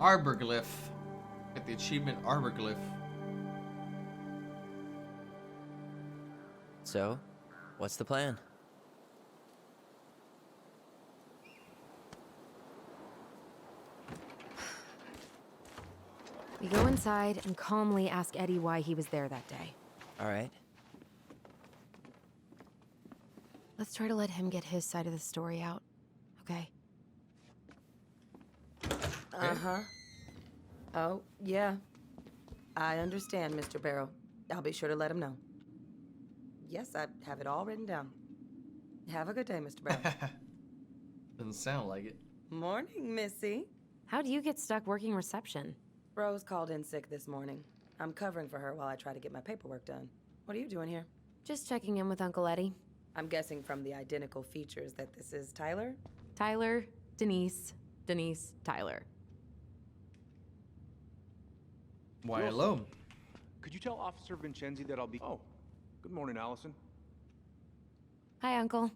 Arborglyph. Get the achievement Arborglyph. So, what's the plan? We go inside and calmly ask Eddie why he was there that day. All right. Let's try to let him get his side of the story out, okay? Uh-huh. Oh, yeah. I understand, Mr. Barrow. I'll be sure to let him know. Yes, I have it all written down. Have a good day, Mr. Barrow. Doesn't sound like it. Morning, Missy. How do you get stuck working reception? Rose called in sick this morning. I'm covering for her while I try to get my paperwork done. What are you doing here? Just checking in with Uncle Eddie. I'm guessing from the identical features that this is Tyler? Tyler, Denise, Denise, Tyler. Why hello? Could you tell Officer Vincenzi that I'll be... Oh, good morning, Allison. Hi, Uncle.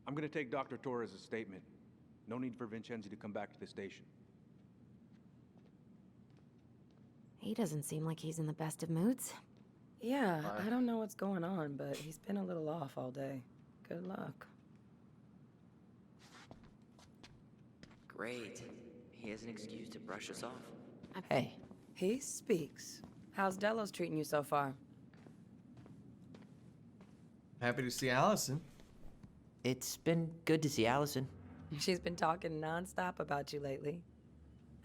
I'm gonna take Dr. Torres' statement. No need for Vincenzi to come back to the station. He doesn't seem like he's in the best of moods. Yeah, I don't know what's going on, but he's been a little off all day. Good luck. Great. He has an excuse to brush us off. Hey. He speaks. How's Delos treating you so far? Happy to see Allison. It's been good to see Allison. She's been talking nonstop about you lately.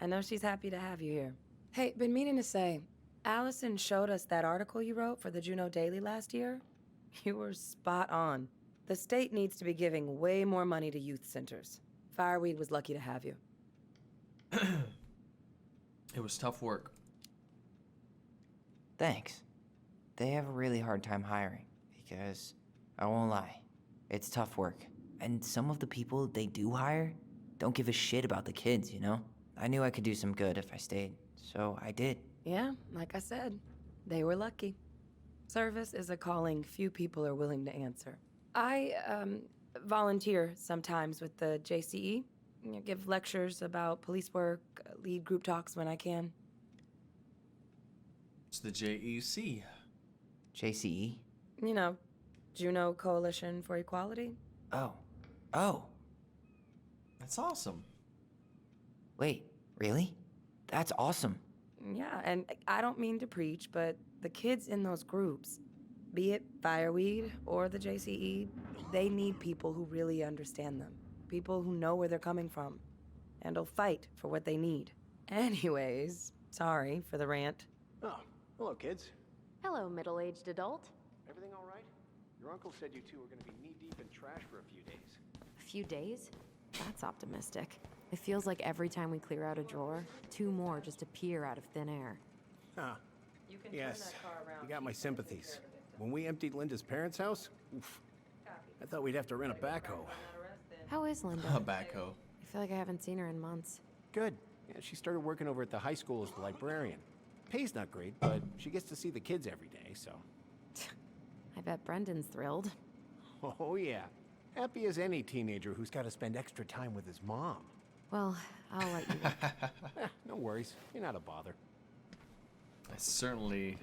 I know she's happy to have you here. Hey, been meaning to say, Allison showed us that article you wrote for the Juneau Daily last year. You were spot on. The state needs to be giving way more money to youth centers. Fireweed was lucky to have you. It was tough work. Thanks. They have a really hard time hiring because, I won't lie, it's tough work. And some of the people they do hire don't give a shit about the kids, you know? I knew I could do some good if I stayed, so I did. Yeah, like I said, they were lucky. Service is a calling few people are willing to answer. I, volunteer sometimes with the JCE. You know, give lectures about police work, lead group talks when I can. It's the JEC. JCE? You know, Juneau Coalition for Equality. Oh. Oh. That's awesome. Wait, really? That's awesome. Yeah, and I don't mean to preach, but the kids in those groups, be it Fireweed or the JCE, they need people who really understand them. People who know where they're coming from and will fight for what they need. Anyways, sorry for the rant. Oh, hello, kids. Hello, middle-aged adult. Everything all right? Your uncle said you two were going to be knee-deep in trash for a few days. A few days? That's optimistic. It feels like every time we clear out a drawer, 2 more just appear out of thin air. Huh. You can Yes, turn that car around. you got my sympathies. When we emptied Linda's parents' house, oof, I thought we'd have to rent a backhoe. How is Linda? A backhoe. I feel like I haven't seen her in months. Good. Yeah, she started working over at the high school as the librarian. Pay's not great, but she gets to see the kids every day, so... I bet Brendan's thrilled. Oh, yeah. Happy as any teenager who's got to spend extra time with his mom. Well, I'll let you. No worries. You're not a bother. That's certainly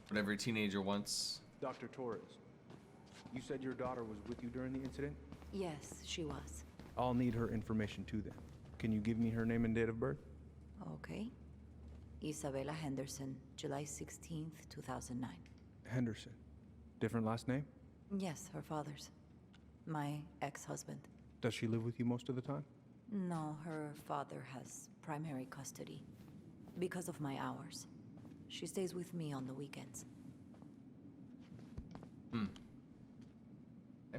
what every teenager wants. Dr. Torres, you said your daughter was with you during the incident? Yes, she was. I'll need her information too then. Can you give me her name and date of birth? Okay. Isabella Henderson, July 16th, 2009. Henderson. Different last name? Yes, her father's. My ex-husband. Does she live with you most of the time? No, her father has primary custody. Because of my hours. She stays with me on the weekends.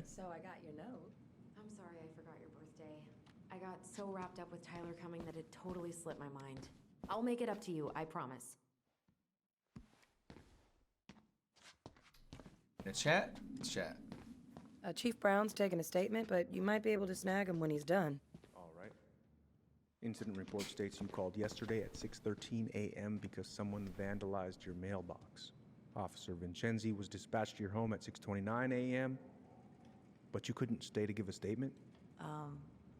So I got your note. I'm sorry I forgot your birthday. I got so wrapped up with Tyler coming that it totally slipped my mind. I'll make it up to you, I promise. In chat? Let's chat. Chief Brown's taking a statement, but you might be able to snag him when he's done. All right. Incident report states you called yesterday at 6:13 a.m. because someone vandalized your mailbox. Officer Vincenzi was dispatched to your home at 6:29 a.m., but you couldn't stay to give a statement?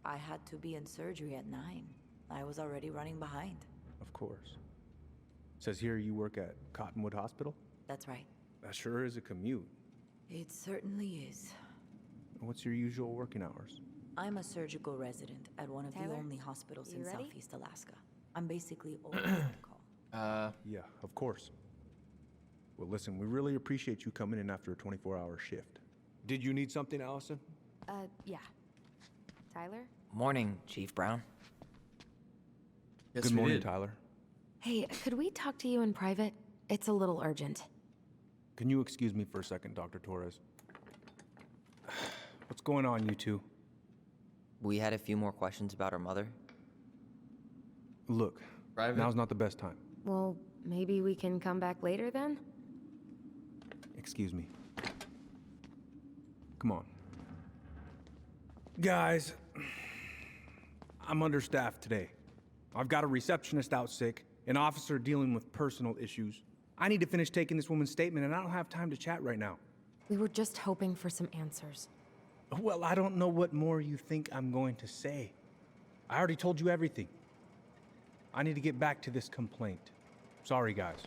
I had to be in surgery at 9. I was already running behind. Of course. Says here you work at Cottonwood Hospital? That's right. That sure is a commute. It certainly is. What's your usual working hours? I'm a surgical resident at one of the Tyler, only hospitals you in ready? Southeast Alaska. I'm basically always on call. Yeah, of course. Well, listen, we really appreciate you coming in after a 24-hour shift. Did you need something, Allison? Yeah. Tyler? Morning, Chief Brown. Yes, Good we morning, did. Tyler. Hey, could we talk to you in private? It's a little urgent. Can you excuse me for a second, Dr. Torres? What's going on, you two? We had a few more questions about her mother. Look, Private? now's not the best time. Well, maybe we can come back later then? Excuse me. Come on. Guys, I'm understaffed today. I've got a receptionist out sick, an officer dealing with personal issues. I need to finish taking this woman's statement, and I don't have time to chat right now. We were just hoping for some answers. Well, I don't know what more you think I'm going to say. I already told you everything. I need to get back to this complaint. Sorry, guys.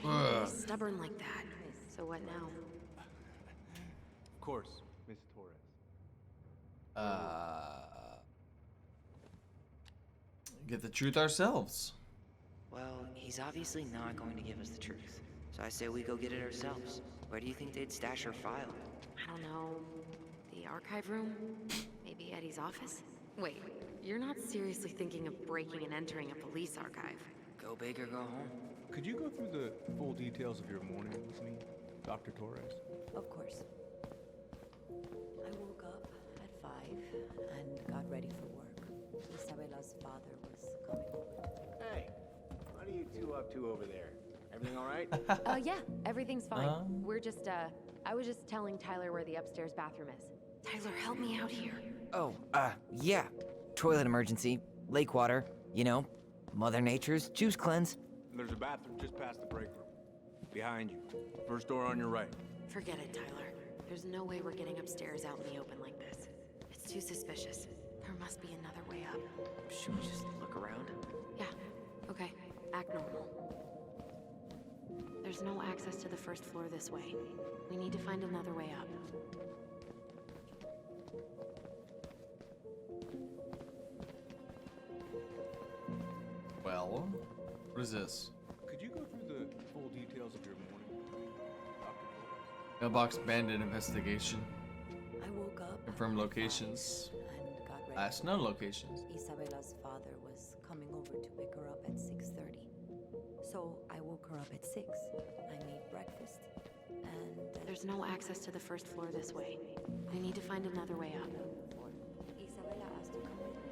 He's stubborn like that. So what now? Of course, Miss Torres. Get the truth ourselves. Well, he's obviously not going to give us the truth. So I say we go get it ourselves. Where do you think they'd stash her file? I don't know. The archive room? Maybe Eddie's office? Wait, you're not seriously thinking of breaking and entering a police archive? Go big or go home. Could you go through the full details of your morning with me, Dr. Torres? Of course. I woke up at 5 and got ready for work. Isabella's father was coming over. Hey, what are you two up to over there? Everything all right? Yeah, everything's fine. We're just, I was just telling Tyler where the upstairs bathroom is. Tyler, help me out here. Oh, yeah. Toilet emergency, lake water, you know, Mother Nature's juice cleanse. There's a bathroom just past the break room. Behind you. First door on your right. Forget it, Tyler. There's no way we're getting upstairs out in the open like this. It's too suspicious. There must be another way up. Should we just look around? Yeah, okay. Act normal. There's no access to the first floor this way. We need to find another way up. Well, what is this? Could you go through the full details of your morning, Dr. Torres? Mailbox bandit investigation. I woke up. Confirm at 5 locations. And got ready. Last known locations. Isabella's father was coming over to pick her up at 6:30. So I woke her up at 6. I made breakfast. And There's no access to the first floor this way. We need to find another way up. Isabella asked to come with me.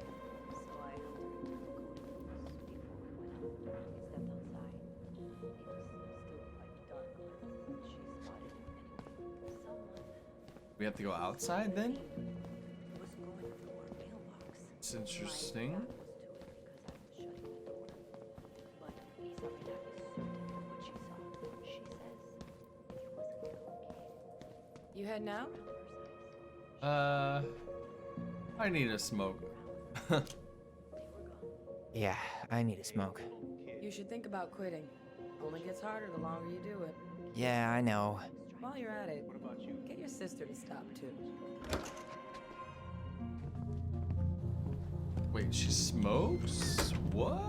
So I helped her to the code books before we went out. We stepped outside. It was still quite dark. She spotted anyway. Someone We have to go outside then? was going through her mailbox. It's interesting. My back was to it because I was shutting the door. But Isabella is certain of what she saw. She says it wasn't a kid. You heading out? I need a smoke. Yeah, I need a smoke. You should think about quitting. Only gets harder the longer you do it. Yeah, I know. While you're at it, get your sister to stop too. Wait, she smokes? What?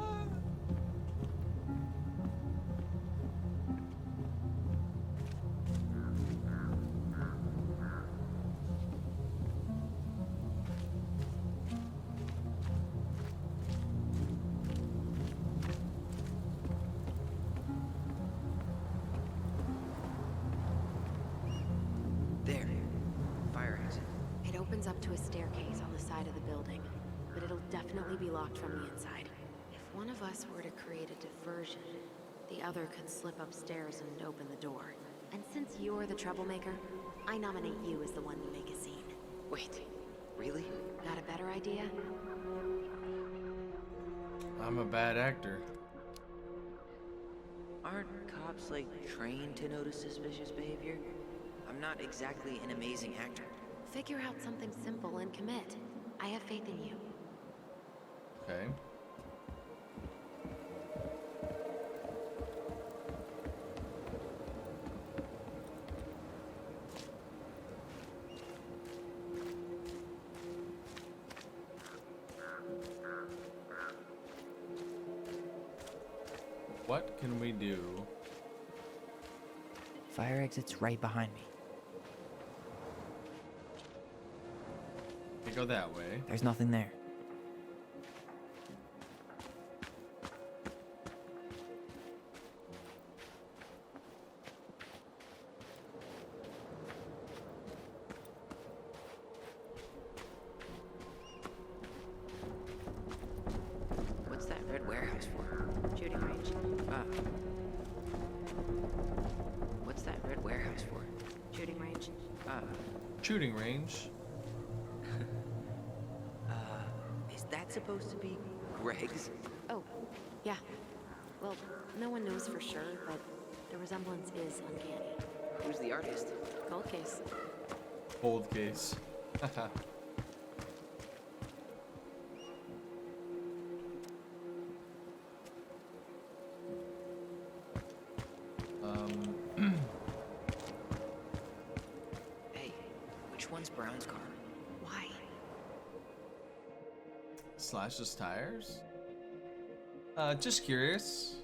There. Fire exit. It opens up to a staircase on the side of the building, but it'll definitely be locked from the inside. If one of us were to create a diversion, the other could slip upstairs and open the door. And since you're the troublemaker, I nominate you as the one to make a scene. Wait, really? Got a better idea? I'm a bad actor. Aren't cops, like, trained to notice suspicious behavior? I'm not exactly an amazing actor. Figure out something simple and commit. I have faith in you. Okay. What can we do? Fire exit's right behind me. We go that way. There's nothing there. What's that red warehouse for? Shooting range. Ah. What's that red warehouse for? Shooting range. Shooting range. Is that supposed to be Greg's? Oh, yeah. Well, no one knows for sure, but the resemblance is uncanny. Who's the artist? Cold case. Cold case. Hey, which one's Brown's car? Why? Slashes tires? Just curious.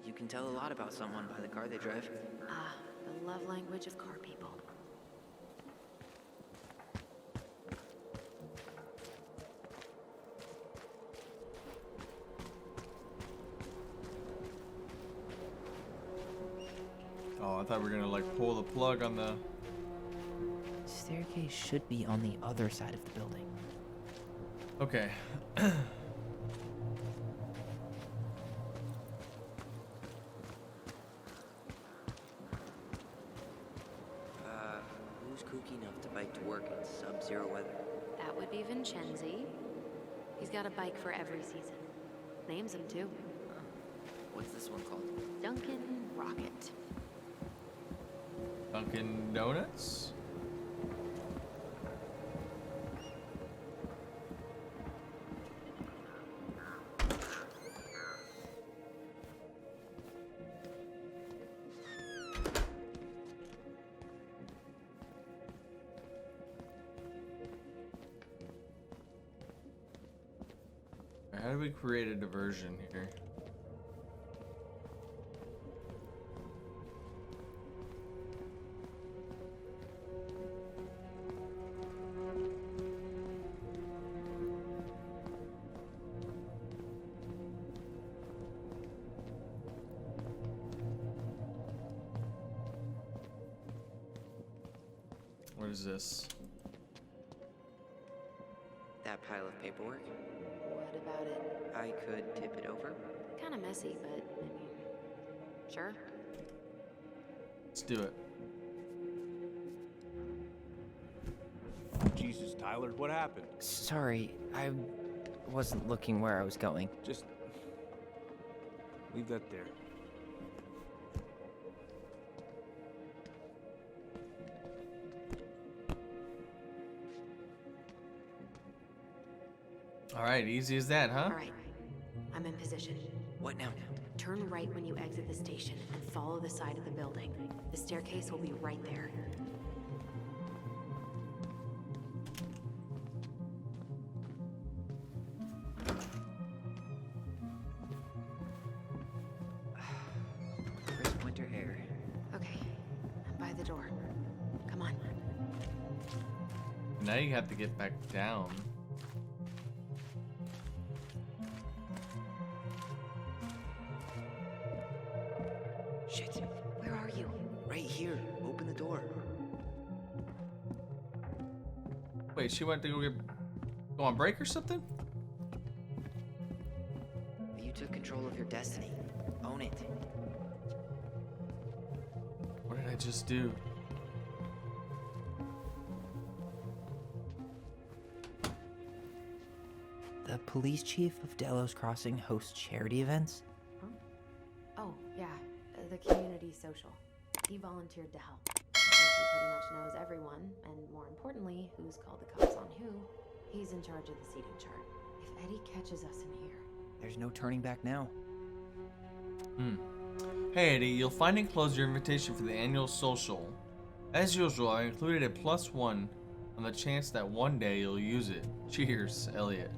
You can tell a lot about someone by the car they drive. Ah, the love language of car people. Oh, I thought we were gonna like pull the plug on the. Staircase should be on the other side of the building. Okay. Who's kooky enough to bike to work in sub-zero weather? That would be Vincenzi. He's got a bike for every season. Names him too. What's this one called? Duncan Rocket. Dunkin' Donuts? How do we create a diversion here? What is this? That pile of paperwork? What about it? I could tip it over. Kind of messy, but I mean, sure. Let's do it. Jesus, Tyler, what happened? Sorry, I wasn't looking where I was going. Just leave that there. All right, easy as that, huh? All right, I'm in position. What now? Turn right when you exit the station and follow the side of the building. The staircase will be right there. Crisp winter air. Okay, I'm by the door. Come on. Now you have to get back down. Shit. Where are you? Right here. Open the door. Wait, she went to go on break or something? You took control of your destiny. Own it. What did I just do? The police chief of Delos Crossing hosts charity events? Oh, yeah, the community social. He volunteered to help. I think he pretty much much knows everyone, and more importantly, who's called the cops on who. He's in charge of the seating chart. If Eddie catches us in here... There's no turning back now. Hey Eddie, you'll find enclosed your invitation for the annual social. As usual, I included a +1 on the chance that one day you'll use it. Cheers, Elliot.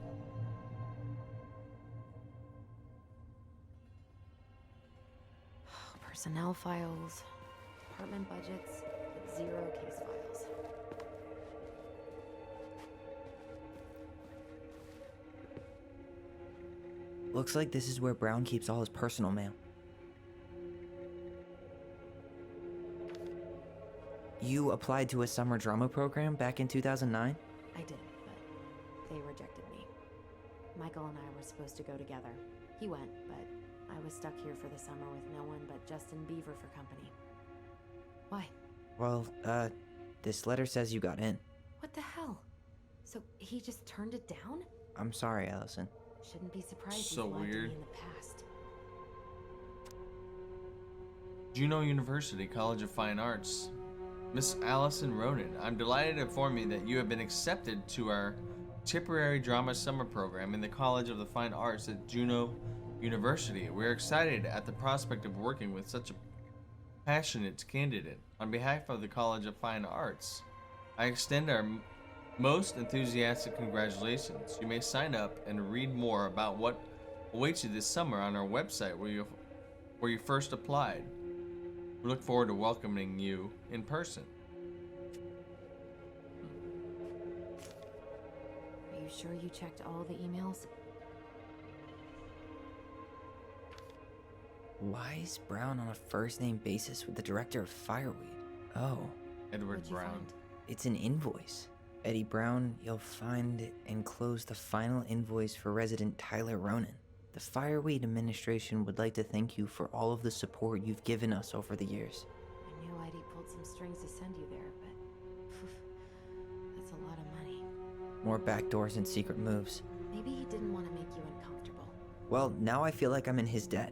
Personnel files, apartment budgets, but 0 case files. Looks like this is where Brown keeps all his personal mail. You applied to a summer drama program back in 2009? I did, but they rejected me. Michael and I were supposed to go together. He went, but I was stuck here for the summer with no one but Justin Beaver for company. Why? Well, this letter says you got in. What the hell? So he just turned it down? I'm sorry, Alyson. Shouldn't be surprised So he's lied to weird. me in the past. Juneau University College of Fine Arts. Miss Alyson Ronan, I'm delighted to inform you that you have been accepted to our Tipperary Drama Summer Program in the College of the Fine Arts at Juneau University. We're excited at the prospect of working with such a passionate candidate. On behalf of the College of Fine Arts, I extend our most enthusiastic congratulations. You may sign up and read more about what awaits you this summer on our website where you first applied. We look forward to welcoming you in person. Are you sure you checked all the emails? Why is Brown on a first-name basis with the director of Fireweed? Oh, Edward What'd you Brown. find? it's an invoice. Eddie Brown, you'll find enclosed the final invoice for resident Tyler Ronan. The Fireweed administration would like to thank you for all of the support you've given us over the years. I knew Eddie pulled some strings to send you there, but... phew, that's a lot of money. More backdoors and secret moves. Maybe he didn't want to make you uncomfortable. Well, now I feel like I'm in his debt.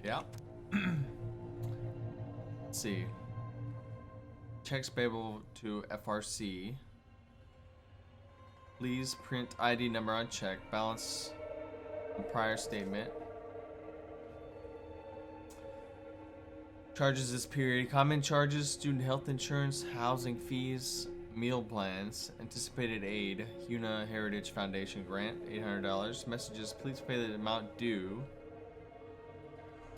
Yeah. Let's see. Checks payable to FRC. Please print ID number on check. Balance on prior statement. Charges this period. Common charges, student health insurance, housing fees, meal plans, anticipated aid, HUNA Heritage Foundation grant, $800. Messages, please pay the amount due.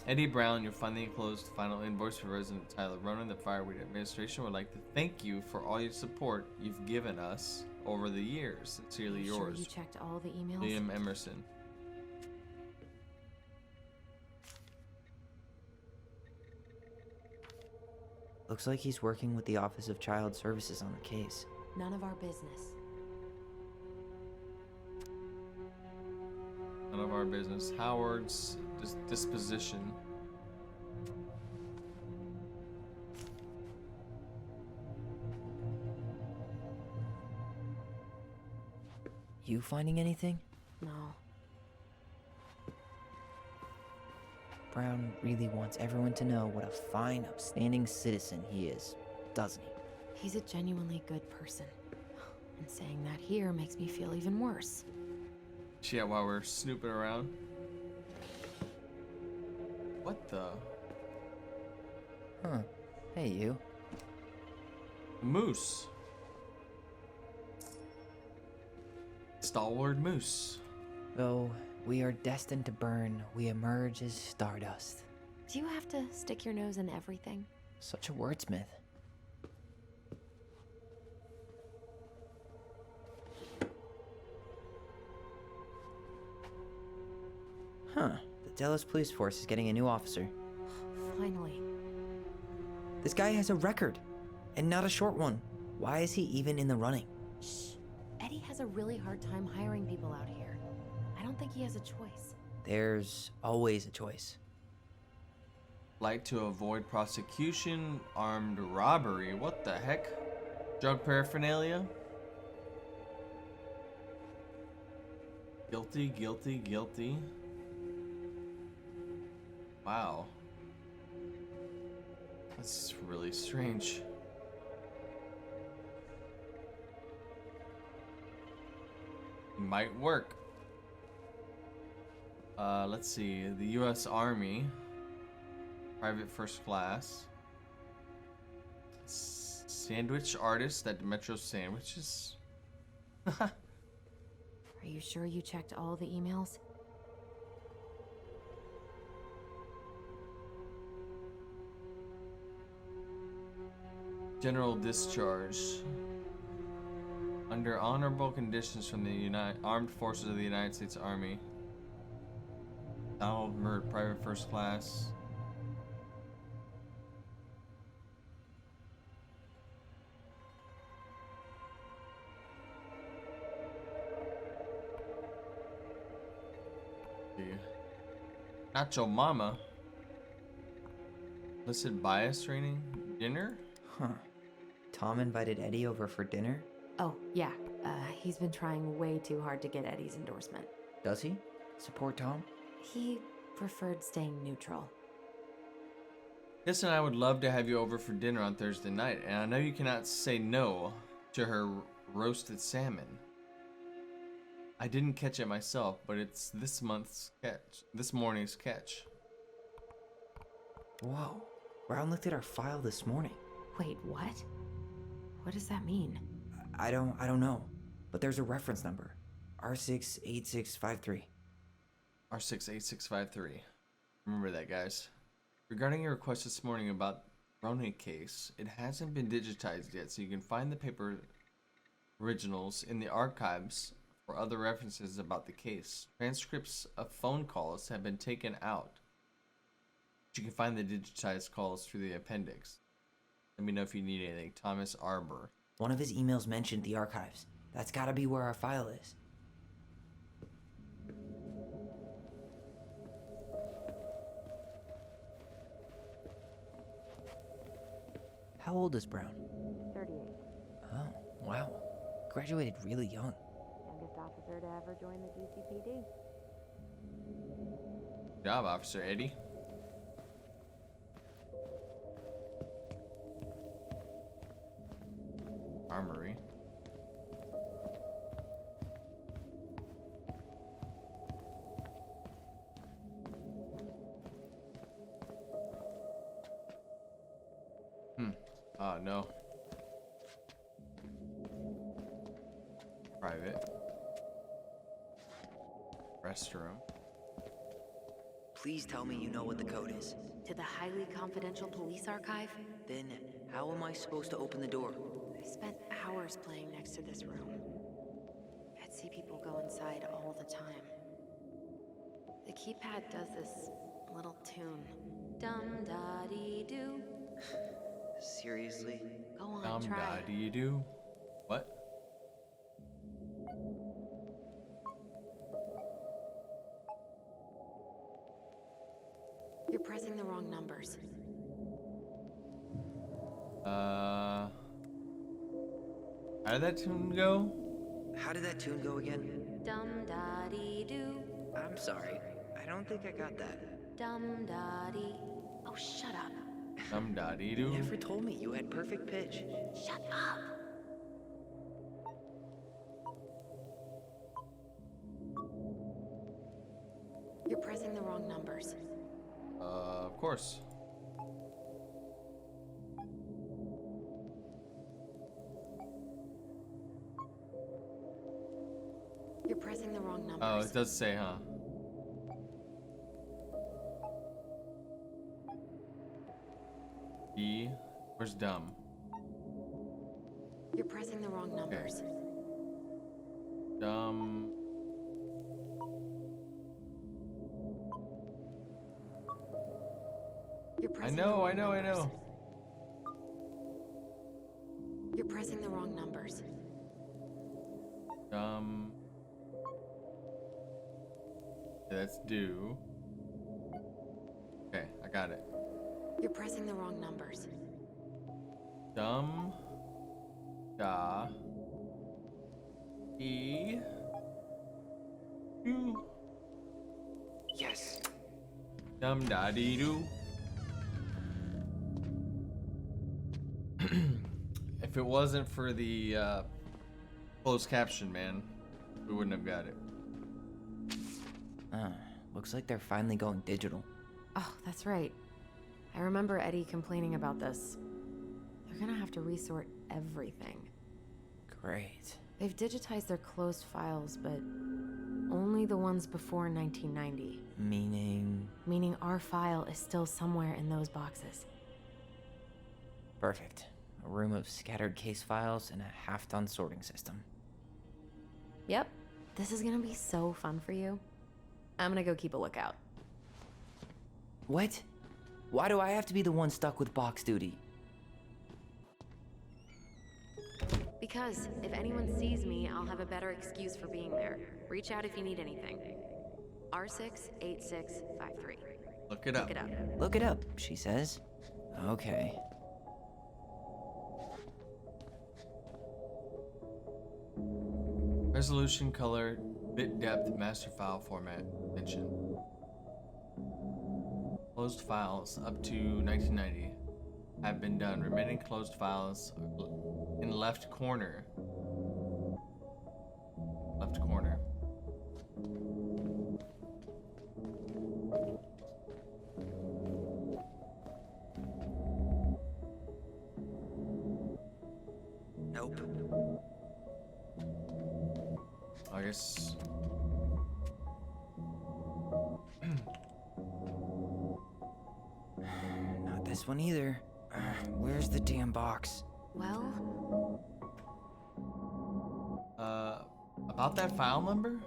Eddie Brown, you'll find the enclosed final invoice for resident Tyler Ronan. The Fireweed administration would like to thank you for all your support you've given us over the years. Sincerely You sure yours, you checked all the emails? Liam Emerson. Looks like he's working with the Office of Child Services on the case. None of our business. None of our business. Howard's disposition. You finding anything? No. Brown really wants everyone to know what a fine, upstanding citizen he is, doesn't he? He's a genuinely good person. And saying that here makes me feel even worse. Yeah, while we're snooping around. What the? Huh. Hey, you. Moose. Stalwart moose. Though we are destined to burn, we emerge as stardust. Do you have to stick your nose in everything? Such a wordsmith. Huh. The Dallas Police Force is getting a new officer. Finally. This guy has a record, and not a short one. Why is he even in the running? Shh. Eddie has a really hard time hiring people out here. I don't think he has a choice. There's always a choice. Like to avoid prosecution, armed robbery. What the heck? Drug paraphernalia? Guilty, guilty, guilty. Wow. That's really strange. Might work. Let's see. The U.S. Army. Private first class. Sandwich artist at Metro Sandwiches. Are you sure you checked all the emails? General discharge. Under honorable conditions from the Armed Forces of the United States Army. Donald Mert, private first class. Nacho Mama. Listed bias training. Dinner? Huh. Tom invited Eddie over for dinner? Oh, yeah. He's been trying way too hard to get Eddie's endorsement. Does he? Support Tom? He preferred staying neutral. Tess and I would love to have you over for dinner on Thursday night, and I know you cannot say no to her roasted salmon. I didn't catch it myself, but it's this morning's catch. Whoa. Brown looked at our file this morning. Wait, what? What does that mean? I don't know. But there's a reference number. R68653. R68653. Remember that, guys. Regarding your request this morning about Ronan case, it hasn't been digitized yet, so you can find the paper originals in the archives for other references about the case. Transcripts of phone calls have been taken out. But you can find the digitized calls through the appendix. Let me know if you need anything. Thomas Arbor. One of his emails mentioned the archives. That's gotta be where our file is. How old is Brown? 38. Oh, wow. Graduated really young. Youngest officer to ever join the GCPD. Good job, Officer Eddie. Armory. Oh no. Private. Restroom. Please tell me you know what the code is. To the highly confidential police archive? Then, how am I supposed to open the door? I spent hours playing next to this room. I'd see people go inside all the time. The keypad does this little tune. Dum-da-dee-doo. Seriously? Go on, try it. Dum-da-dee-doo. What? You're pressing the wrong numbers. How did that tune go? How did that tune go again? Dum-da-dee-doo. I'm sorry. I don't think I got that. Dum-da-dee. Oh, shut up. Dum-da-dee-doo. You never told me you had perfect pitch. Shut up. You're pressing the wrong numbers. Of course. You're pressing the wrong numbers. Oh, it does say, huh? E. Where's dumb? You're pressing the wrong numbers. Dumb. You're I pressing the know, wrong I know, I numbers. know. You're pressing the wrong numbers. Dumb. Okay, that's do. Okay, I got it. You're pressing the wrong numbers. Dumb. Da. E. Do. Yes. Dum da dee doo. If it wasn't for the closed caption, man, we wouldn't have got it. Looks like they're finally going digital. Oh, that's right. I remember Eddie complaining about this. They're gonna have to resort everything. Great. They've digitized their closed files, but only the ones before 1990. Meaning? Meaning our file is still somewhere in those boxes. Perfect. A room of scattered case files and a half-done sorting system. Yep. This is gonna be so fun for you. I'm gonna go keep a lookout. What? Why do I have to be the one stuck with box duty? Because if anyone sees me, I'll have a better excuse for being there. Reach out if you need anything. R68653. Look it up. Look it up. Look it up, she says. Okay. Resolution, color, bit depth, master file format, mention. Closed files up to 1990 have been done. Remaining closed files in left corner. Left corner. Nope. I guess. Not this one either. Where's the damn box? Well, About that file number?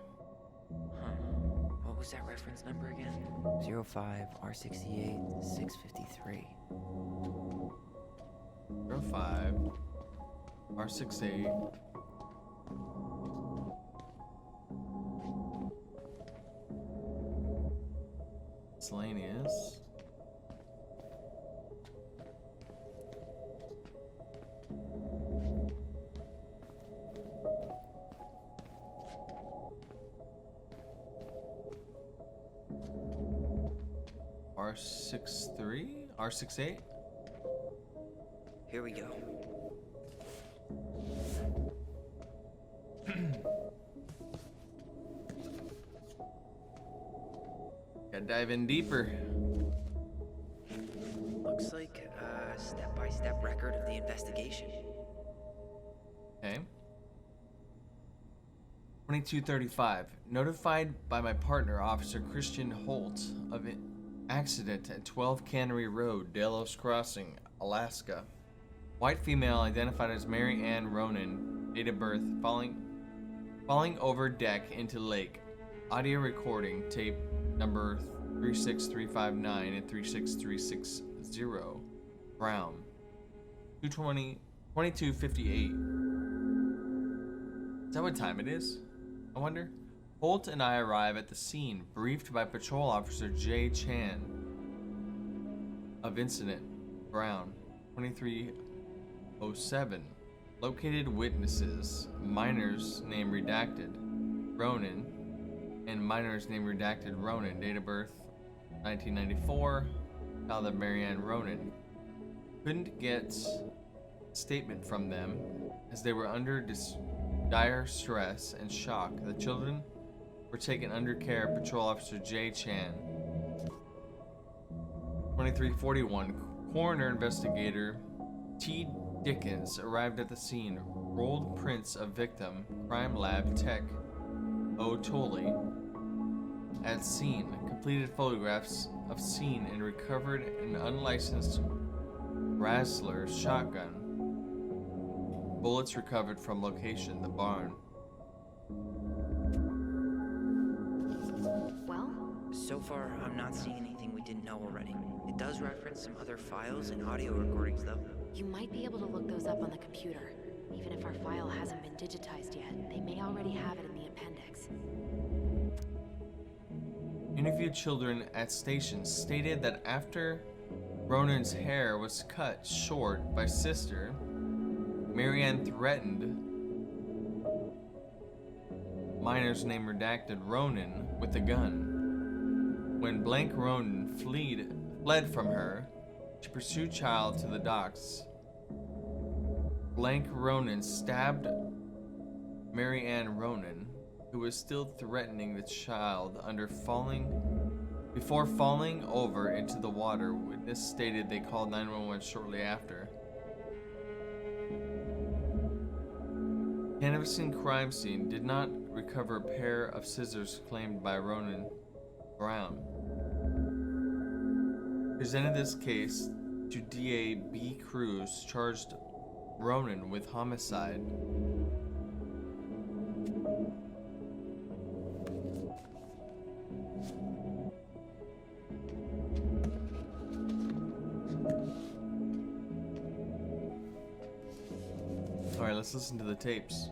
What was that reference number again? 05 R68 653. 05 R68. Miscellaneous. R63? R68? Here we go. Gotta dive in deeper. Looks like a step-by-step record of the investigation. Okay. 2235. Notified by my partner, Officer Christian Holt, of an accident at 12 Cannery Road, Delos Crossing, Alaska. White female identified as Mary Ann Ronan, date of birth, falling over deck into lake. Audio recording, tape number 36359 and 36360. Brown. 2258. Is that what time it is? I wonder. Holt and I arrive at the scene, briefed by Patrol Officer J. Chan of incident. Brown. 2307. Located witnesses. Minors name redacted. Ronan. And minors name redacted. Ronan. Date of birth 1994. Child of Marianne Ronan. Couldn't get a statement from them as they were under dire stress and shock. The children were taken under care of Patrol Officer J. Chan. 2341. Coroner investigator T. Dickens arrived at the scene. Rolled prints of victim. Crime lab tech O. Tolley at scene. Completed photographs of scene and recovered an unlicensed Rassler shotgun. Bullets recovered from location, the barn. well, So far, I'm not seeing anything we didn't know already. It does reference some other files and audio recordings, though. you might be able to look those up on the computer. Even if our file hasn't been digitized yet, they may already have it in the appendix. Interviewed children at station stated that after Ronan's hair was cut short by sister, Marianne threatened minor's name redacted Ronan with a gun. When blank Ronan fled from her, she pursued child to the docks. Blank Ronan stabbed Mary Ann Ronan who was still threatening the child before falling over into the water. Witness stated they called 911 shortly after. Canvassing crime scene did not recover a pair of scissors claimed by Ronan Brown. Presented this case to DA B. Cruz, charged Ronan with homicide. Alright, let's listen to the tapes.